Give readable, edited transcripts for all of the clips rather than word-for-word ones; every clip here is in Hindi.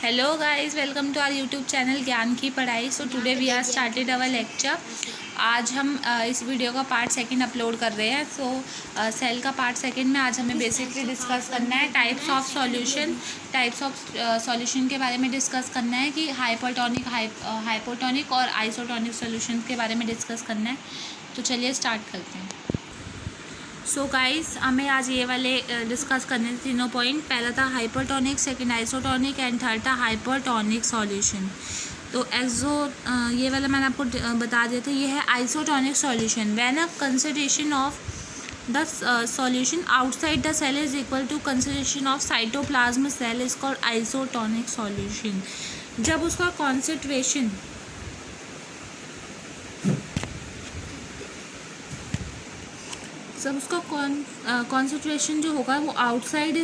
Hello guys, welcome to our YouTube channel ज्ञान की पढ़ाई। So today we are started our lecture. आज हम इस वीडियो का पार्ट सेकंड अपलोड कर रहे हैं। सो सेल का पार्ट सेकंड में आज हमें बेसिकली डिस्कस करना है टाइप्स ऑफ सॉल्यूशन के बारे में डिस्कस करना है कि हाइपोटोनिक और आइसोटोनिक सॉल्यूशन के बारे में डिस्कस करना है। तो चलिए स्टार्ट करते हैं। सो गाइस, हमें आज ये वाले डिस्कस करने थे तीनों पॉइंट। पहला था hypertonic, second isotonic and third था हाइपरटोनिक सॉल्यूशन। तो ये वाला मैंने आपको बता दिया था। ये है isotonic solution. When a concentration of the solution outside the cell is equal to concentration of cytoplasm cell is called isotonic solution. जब उसका कॉन्सेंट्रेशन जब उसका कॉन्सेंट्रेशन जो होगा वो आउटसाइड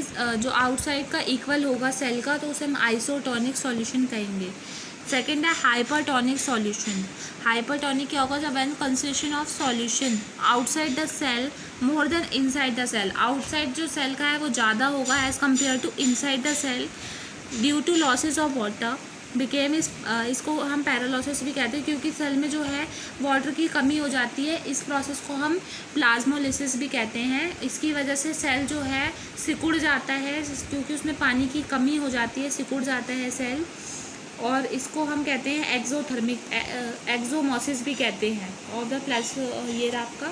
का इक्वल होगा सेल का, तो उसे हम आइसोटोनिक सॉल्यूशन कहेंगे। सेकंड है हाइपरटोनिक सॉल्यूशन। हाइपरटोनिक क्या होगा? जब when concentration of solution outside the cell more than inside the cell. Outside जो सेल का है वो ज़्यादा होगा as compared to inside the cell due to losses of water became इसको हम पैरालिसिस भी कहते हैं, क्योंकि सेल में जो है वाटर की कमी हो जाती है। इस प्रोसेस को हम प्लाज्मोलिसिस भी कहते हैं। इसकी वजह से सेल जो है सिकुड़ जाता है, क्योंकि उसमें पानी की कमी हो जाती है, सिकुड़ जाता है सेल। और इसको हम कहते हैं एक्सोमोसिस भी कहते हैं। और द प्लस ये रहा आपका,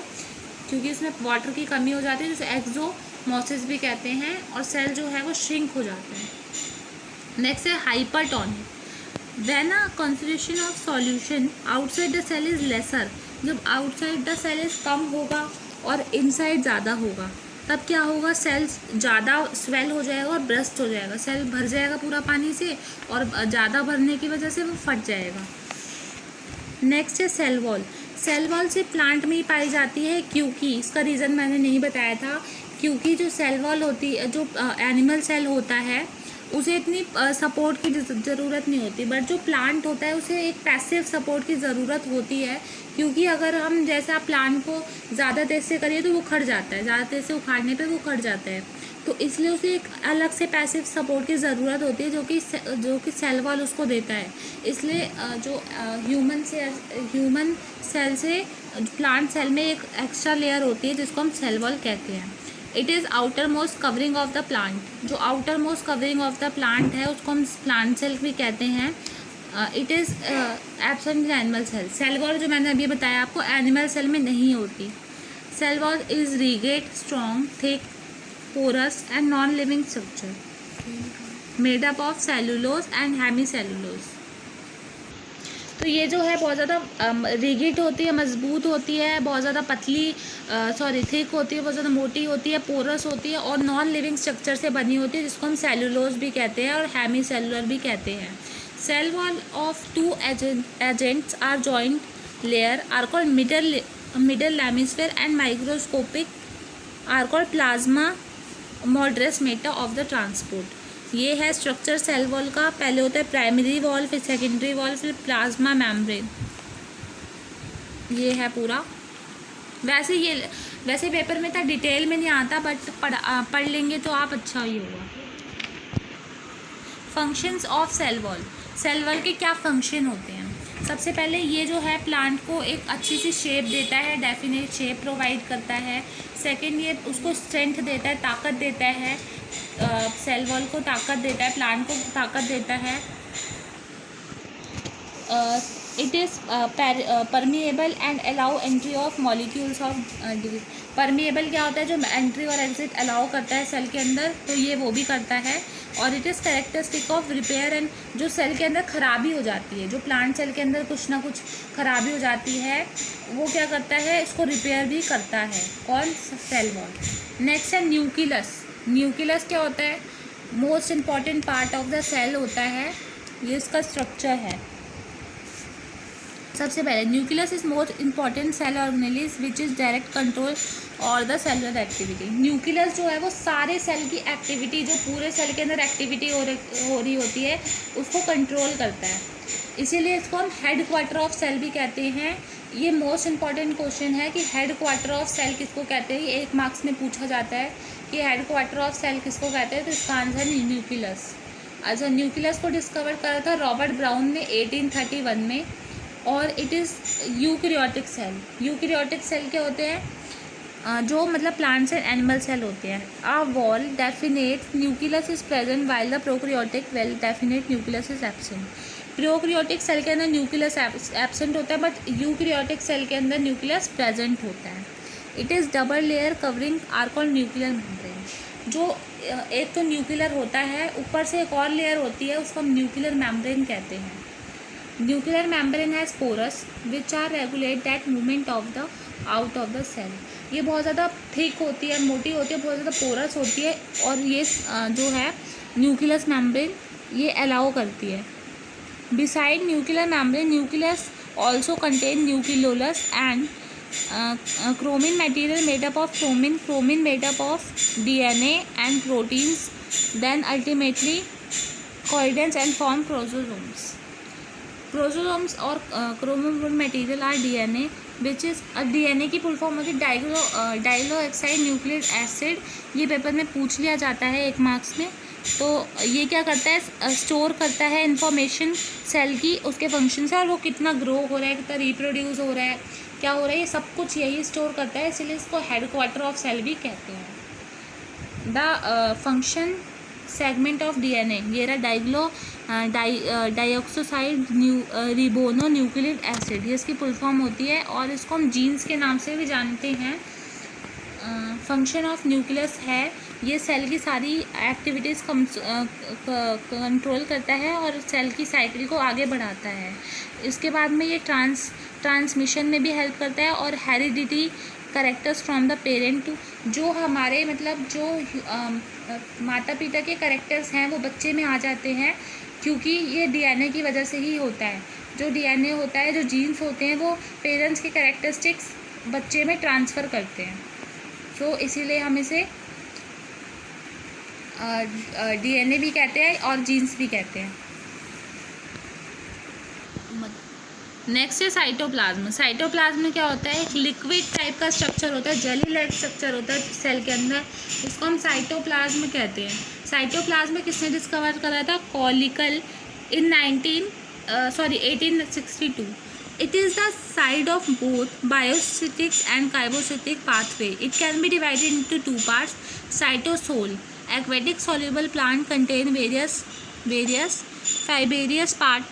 क्योंकि उसमें वाटर की कमी हो जाती है, जिसे एक्सोमोसिस भी कहते हैं। और सेल जो है वो श्रिंक हो जाता है। नेक्स्ट है hypertonic. When a concentration of solution outside the cell is lesser, जब outside the cell is कम होगा और inside ज़्यादा होगा, तब क्या होगा? सेल ज़्यादा स्वेल हो जाएगा और ब्रस्ट हो जाएगा। सेल भर जाएगा पूरा पानी से, और ज़्यादा भरने की वजह से वो फट जाएगा। नेक्स्ट है सेल वॉल। सेल वॉल से प्लांट में ही पाई जाती है, क्योंकि इसका रीज़न मैंने नहीं बताया था। क्योंकि जो सेल वॉल होती है, जो एनिमल सेल होता है, उसे इतनी सपोर्ट की ज़रूरत नहीं होती, बट जो प्लांट होता है उसे एक पैसिव सपोर्ट की ज़रूरत होती है। क्योंकि अगर हम जैसा प्लांट को ज़्यादा तेज़ से करिए तो वो खड़ जाता है, ज़्यादा तेज़ से उखाड़ने पे वो खड़ जाता है। तो इसलिए उसे एक अलग से पैसिव सपोर्ट की ज़रूरत होती है, जो कि सेल वॉल उसको देता है। इसलिए जो ह्यूमन सेल से प्लांट सेल में एक एक्स्ट्रा लेयर होती है, जिसको हम सेल वॉल कहते हैं। It is outer most covering of the plant. जो outer most covering of the plant है उसको हम प्लांट सेल भी कहते हैं। It is absent in animal cell. Cell wall जो मैंने अभी बताया आपको, एनिमल सेल में नहीं होती। Cell wall is rigid, strong, thick, porous and non living structure made up of cellulose and hemi cellulose. तो ये जो है बहुत ज़्यादा रिगिड होती है, मजबूत होती है, बहुत ज़्यादा थिक होती है, बहुत ज़्यादा मोटी होती है, पोरस होती है, और नॉन लिविंग स्ट्रक्चर से बनी होती है, जिसको हम सेलुलोज भी कहते हैं और हेमी सेलुलर भी कहते हैं। Cell wall of two adjacent are joint layer are called middle lamella and microscopic are called plasmodesmata of the transport. ये है स्ट्रक्चर सेल वॉल का। पहले होता है प्राइमरी वॉल, फिर सेकेंडरी वॉल, फिर प्लाज्मा मेम्ब्रेन। ये है पूरा। वैसे पेपर में था, डिटेल में नहीं आता, बट पढ़ लेंगे तो आप अच्छा ही होगा। Functions of cell wall. Cell wall के क्या फंक्शन होते हैं? सबसे पहले ये जो है प्लांट को एक अच्छी सी शेप देता है, डेफिनेट शेप प्रोवाइड करता है। सेकेंड, ये उसको स्ट्रेंथ देता है, ताकत देता है। सेल वॉल को ताकत देता है, प्लांट को ताकत देता है। It is permeable and allow entry of molecules of permeable क्या होता है? जो एंट्री और एग्जिट अलाउ करता है सेल के अंदर, तो ये वो भी करता है। और it is characteristic of repair and जो सेल के अंदर खराबी हो जाती है, जो प्लांट सेल के अंदर कुछ ना कुछ खराबी हो जाती है, वो क्या करता है? इसको रिपेयर भी करता है। कौन? Cell wall. नेक्स्ट है न्यूक्लियस। न्यूक्लियस क्या होता है? Most important part of the cell होता है। ये इसका स्ट्रक्चर है। सबसे पहले nucleus is most important cell organelles which is direct control और द सेलुलर एक्टिविटी। न्यूक्लियस जो है वो सारे सेल की एक्टिविटी, जो पूरे सेल के अंदर एक्टिविटी हो रही होती है, उसको कंट्रोल करता है। इसीलिए इसको हम हेड क्वार्टर ऑफ सेल भी कहते हैं। ये मोस्ट इम्पॉर्टेंट क्वेश्चन है कि हेड क्वार्टर ऑफ सेल किसको कहते हैं। ये 1 मार्क्स में पूछा जाता है कि हेड क्वार्टर ऑफ सेल किसको कहते हैं, तो इसका आंसर है न्यूक्लियस। अच्छा, न्यूक्लियस को डिस्कवर करा था रॉबर्ट ब्राउन ने 1831 में, और it is eukaryotic cell. Eukaryotic cell क्या होते हैं? जो मतलब प्लांट्स एंड एनिमल सेल होते हैं। A well definite nucleus is present while the prokaryotic well definite nucleus is absent. Prokaryotic cell के अंदर न्यूक्लियस एब्सेंट होता है, बट यूकैरियोटिक सेल के अंदर न्यूक्लियस प्रेजेंट होता है। It is double layer covering are called nuclear membrane. जो एक तो न्यूक्लियर होता है, ऊपर से एक और लेयर होती है, उसको हम न्यूक्लियर मेम्ब्रेन कहते हैं। Nuclear membrane has pores which are regulate that movement of the out of the cell. ये बहुत ज़्यादा थिक होती है, मोटी होती है, बहुत ज़्यादा पोरस होती है, और ये जो है न्यूक्लियस मेम्ब्रेन ये अलाउ करती है। Beside nuclear membrane, nucleus also contain nucleolus and chromin material made up of chromin made up of DNA and proteins, then ultimately coides and form chromosomes. Chromosomes और chromosomal material are DNA which is DNA की फुल फॉर्म होती है डाइलोक्साइड न्यूक्लिक एसिड। ये पेपर में पूछ लिया जाता है 1 मार्क्स में। तो ये क्या करता है? स्टोर करता है इंफॉर्मेशन सेल की, उसके फंक्शन से, और वो कितना ग्रो हो रहा है, कितना रिप्रोड्यूस हो रहा है, क्या हो रहा है, ये सब कुछ यही स्टोर करता है, इसलिए इसको हेडक्वार्टर ऑफ सेल भी कहते हैं। The function segment of DNA, ये रहा डाइऑक्सोसाइड रिबोनो न्यूक्लिक एसिड, ये इसकी फुल फॉर्म होती है, और इसको हम जीन्स के नाम से भी जानते हैं। फंक्शन ऑफ न्यूक्लियस है, ये सेल की सारी एक्टिविटीज़ कंट्रोल करता है और सेल की साइकिल को आगे बढ़ाता है। इसके बाद में ये ट्रांसमिशन में भी हेल्प करता है, और heredity characters from the parent to, जो हमारे मतलब जो माता पिता के करेक्टर्स हैं वो बच्चे में आ जाते हैं, क्योंकि ये DNA की वजह से ही होता है। जो DNA होता है, जो जीन्स होते हैं, वो पेरेंट्स के करेक्टरिस्टिक्स बच्चे में ट्रांसफ़र करते हैं। तो इसीलिए हम इसे DNA भी कहते हैं और जीन्स भी कहते हैं। नेक्स्ट है साइटोप्लाज्म। साइटोप्लाज्म में क्या होता है? एक लिक्विड टाइप का स्ट्रक्चर होता है, जेली लाइक स्ट्रक्चर होता है सेल के अंदर, इसको हम साइटोप्लाज्म कहते हैं। साइटोप्लाज्म किसने डिस्कवर करा था? कॉलिकल इन 1862। It is the site of both biocytic and kybocytic pathway. It can be divided into 2 parts. Cytosol, aquatic soluble plant contain various fibrous part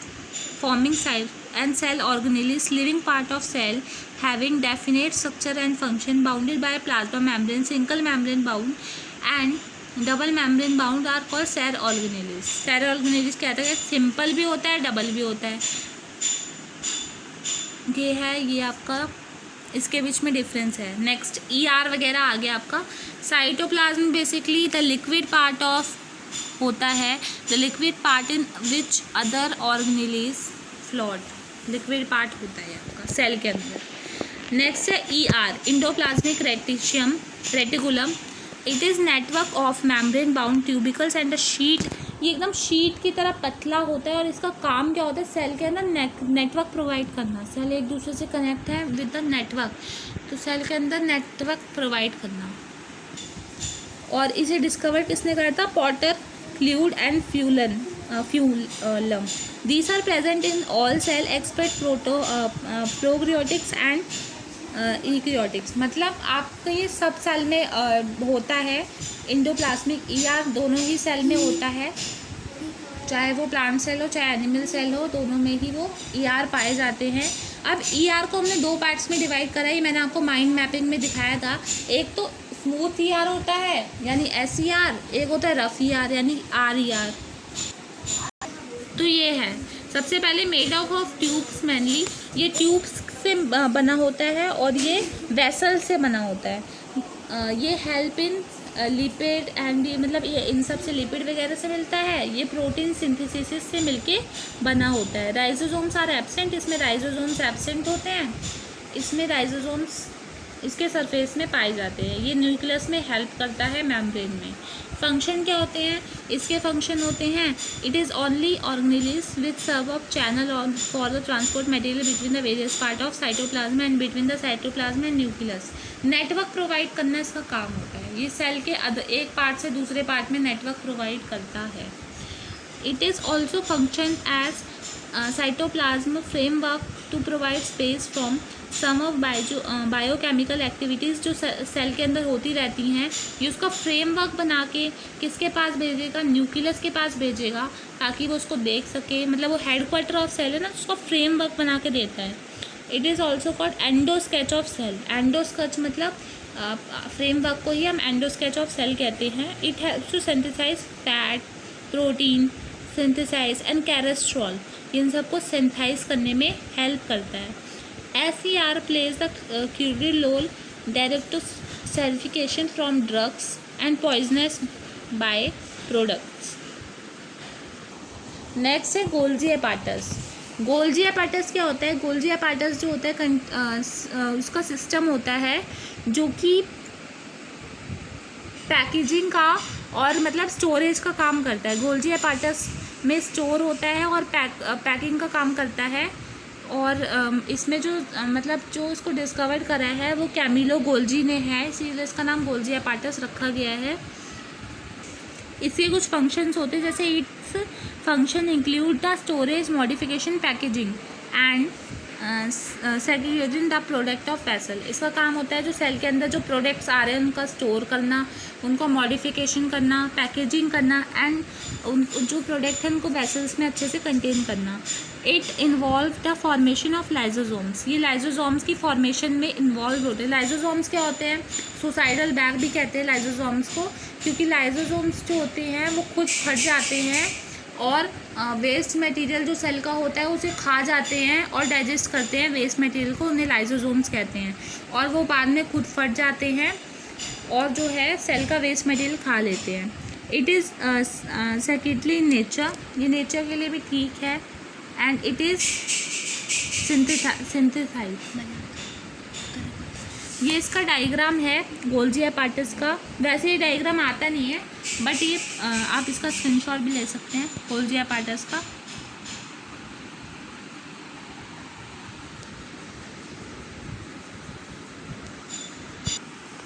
forming cell and cell organelles, living part of cell having definite structure and function, bounded by plasma membrane, single membrane bound and double membrane bound are called cell organelles. cell organelles क्या होता है? सिंपल भी होता है, डबल भी होता है। ये है, ये आपका इसके बीच में डिफरेंस है। नेक्स्ट ER वगैरह आ गया आपका। Cytoplasm basically the liquid part of होता है, the liquid part in which other organelle is float, liquid part होता है आपका सेल के अंदर। नेक्स्ट है ER endoplasmic reticulum. It is network of membrane bound tubules and a sheet. ये एकदम शीट की तरह पतला होता है, और इसका काम क्या होता है? सेल के अंदर नेटवर्क प्रोवाइड करना। सेल एक दूसरे से कनेक्ट है विद द नेटवर्क, तो सेल के अंदर नेटवर्क प्रोवाइड करना। और इसे डिस्कवर किसने करा था? Porter, Claude and Fullam. These are present in all cell expect prokaryotics and eukaryotics. मतलब आपका ये सब सेल में होता है। इंडोप्लाज्मिक ER दोनों ही सेल में होता है, चाहे वो प्लांट सेल हो चाहे एनिमल सेल हो, दोनों में ही वो ER पाए जाते हैं। अब ER को हमने 2 पार्ट्स में डिवाइड करा है, मैंने आपको माइंड मैपिंग में दिखाया था। एक तो स्मूथ ER होता है यानी SER, एक होता है रफ ER यानी RER। तो ये है सबसे पहले मेड ऑफ ट्यूब्स, मेनली ये ट्यूब्स से बना होता है और ये वेसल से बना होता है। ये हेल्प इन लिपिड एंड मतलब ये इन सब से लिपिड वगैरह से मिलता है। ये प्रोटीन सिंथेसिस से मिलके बना होता है। राइजोसोम्स आर एब्सेंट, इसमें राइजोसोम्स एब्सेंट होते हैं, इसमें राइजोसोम्स इसके सरफेस में पाए जाते हैं। ये न्यूक्लियस में हेल्प करता है मेम्ब्रेन में। फंक्शन क्या होते हैं इसके? फंक्शन होते हैं it is only organelles which serve up channel on for the transport material between the various part of cytoplasm and between the cytoplasm and nucleus. Network provide करना इसका काम होता है। ये सेल के एक पार्ट से दूसरे पार्ट में नेटवर्क प्रोवाइड करता है। It is also functions as cytoplasm framework to provide space from some of biochemical activities जो सेल के अंदर होती रहती हैं, ये उसका फ्रेमवर्क बना के किसके पास भेजेगा, न्यूक्लियस के पास भेजेगा, ताकि वो उसको देख सके। मतलब वो हेडक्वार्टर ऑफ सेल है ना, उसका फ्रेमवर्क बना के देता है। It is also called endoskeleton of cell. Endoskeleton मतलब फ्रेमवर्क को ही हम एंडोस्केच ऑफ सेल कहते हैं। It helps to synthesize fat, protein synthesize and cholesterol, इन सबको सिंथेसाइज करने में हेल्प करता है। SCR plays the crucial role direct to purification from drugs and poisonous by products. Next है गोल्जी एपार्टस। गोल्जी एपार्टस क्या होता है? गोल्जी एपार्टस जो होता है उसका सिस्टम होता है जो कि पैकेजिंग का और मतलब स्टोरेज का काम करता है। गोल्जी एपार्टस में स्टोर होता है और पैकिंग का काम करता है। और इसमें जो मतलब जो इसको डिस्कवर करा है वो कैमिलो गोल्जी ने है, इसीलिए इसका नाम गोल्जी एपार्टस रखा गया है। इसके कुछ फंक्शंस होते हैं, जैसे its function include the storage, modification, packaging and segregating the product of vessel. इसका काम होता है जो सेल के अंदर जो प्रोडक्ट्स आ रहे हैं उनका स्टोर करना, उनको मॉडिफिकेशन करना, पैकेजिंग करना एंड जो प्रोडक्ट हैं उनको वेसल्स में अच्छे से कंटेन करना। It involve the formation of lysosomes. ये लाइजोसोम्स की फॉर्मेशन में इन्वॉल्व होते हैं। लाइजोसोम्स क्या होते हैं? सुसाइडल बैग भी कहते हैं लाइजोसोम्स को, क्योंकि लाइजोसोम्स जो होते हैं वो खुद फट जाते हैं और वेस्ट मटेरियल जो सेल का होता है उसे खा जाते हैं और डाइजेस्ट करते हैं वेस्ट मटेरियल को, उन्हें लाइजोसोम्स कहते हैं। और वो बाद में खुद फट जाते हैं और जो है सेल का वेस्ट मटेरियल खा लेते हैं। It is secondly in nature, ये नेचर के लिए भी ठीक है। And it is synthesize. ये इसका डायग्राम है गोल्जी एपार्टस का। वैसे ये डायग्राम आता नहीं है, बट ये आप इसका स्क्रीनशॉट भी ले सकते हैं गोल्जी एपार्टस का।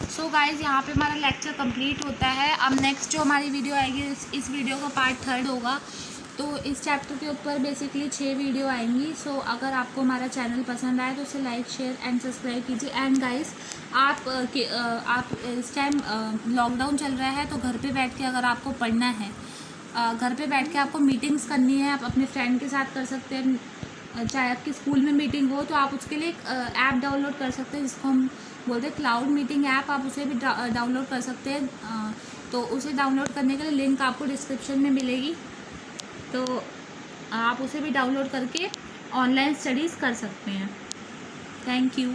सो गाइज़, यहाँ पे हमारा लेक्चर कंप्लीट होता है। अब नेक्स्ट जो हमारी वीडियो आएगी, इस वीडियो का पार्ट 3 होगा। तो इस चैप्टर के ऊपर बेसिकली 6 वीडियो आएंगी। सो अगर आपको हमारा चैनल पसंद आए तो उसे लाइक, शेयर एंड सब्सक्राइब कीजिए। एंड गाइस, आप इस टाइम लॉकडाउन चल रहा है तो घर पे बैठ के अगर आपको पढ़ना है, घर पे बैठ के आपको मीटिंग्स करनी है, आप अपने फ्रेंड के साथ कर सकते हैं। चाहे आपकी स्कूल में मीटिंग हो तो आप उसके लिए एक ऐप डाउनलोड कर सकते हैं जिसको हम बोलते हैं क्लाउड मीटिंग ऐप। आप उसे भी डाउनलोड कर सकते हैं। तो उसे डाउनलोड करने के लिए लिंक आपको डिस्क्रिप्शन में मिलेगी, तो आप उसे भी डाउनलोड करके ऑनलाइन स्टडीज़ कर सकते हैं। Thank you.